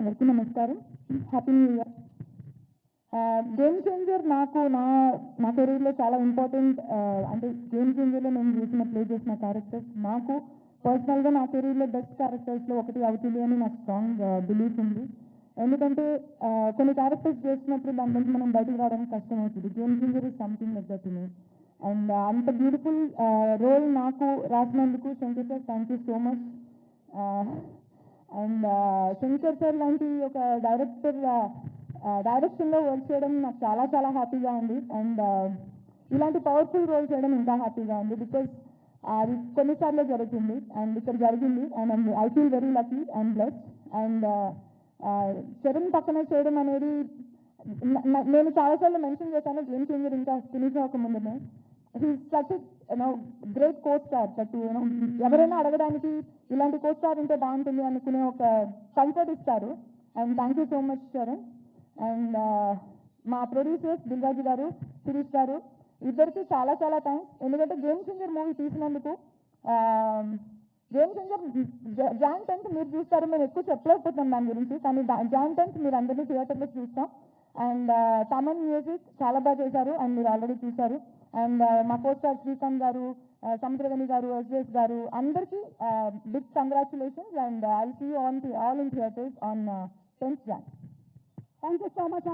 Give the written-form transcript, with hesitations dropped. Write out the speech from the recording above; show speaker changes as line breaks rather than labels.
అందరికీ నమస్కారం. Happy new year. Game changer నాకు నా కెరీర్లో చాలా ఇంపార్టెంట్. అంటే గేమ్ చేంజర్లో నేను ప్లే చేసిన క్యారెక్టర్స్ నాకు పర్సనల్గా నా కెరీర్లో బెస్ట్ క్యారెక్టర్స్లో ఒకటి అవుతుంది అని నాకు స్ట్రాంగ్ బిలీఫ్ ఉంది. ఎందుకంటే కొన్ని క్యారెక్టర్స్ చేసినప్పుడు దాని నుంచి మనం బయటకు రావడానికి కష్టం అవుతుంది. Game changer is something like that to me. And అంత బ్యూటిఫుల్ రోల్ నాకు రాసినందుకు Shankar sir thank you so much. And Shankar sir లాంటి ఒక డైరెక్షన్లో వర్క్ చేయడం నాకు చాలా చాలా హ్యాపీగా ఉంది. అండ్ ఇలాంటి పవర్ఫుల్ రోల్ చేయడం ఇంకా హ్యాపీగా ఉంది. బికాజ్ అది కొన్నిసార్లు జరుగుతుంది అండ్ ఇక్కడ జరిగింది. And I feel very lucky and blessed. And Charan పక్కన చేయడం అనేది నేను చాలాసార్లు మెన్షన్ చేశాను. గేమ్ చేంజర్ ఇంకా ఫినిష్ అవ్వకముందునే such great co-star. That ఎవరైనా అడగడానికి ఇలాంటి కోచ్ స్టార్ ఉంటే బాగుంటుంది అనుకునే ఒక కంఫర్ట్ ఇస్తారు. And thank you so much Charan. And మా ప్రొడ్యూసర్స్ దిల్రాజు గారు, శిరీష్ గారు ఇద్దరికి చాలా చాలా థ్యాంక్స్. ఎందుకంటే గేమ్ చేంజర్ మూవీ తీసినందుకు. గేమ్ చేంజర్ జాన్ 10th మీరు చూస్తారు. మేము ఎక్కువ చెప్పలేకపోతున్నాం దాని గురించి, కానీ జాన్ 10th మీరు అందరినీ థియేటర్లో చూస్తాం. అండ్ తమన్ మ్యూజిక్ చాలా బాగా చేశారు అండ్ మీరు ఆల్రెడీ చూశారు. అండ్ మా కోచ్ స్టార్ శ్రీకాంత్ గారు, సముద్రవేణి గారు, ఎస్ఎస్ గారు అందరికీ big congratulations. And I see all in theatres on 10th Jan. Thank you so much.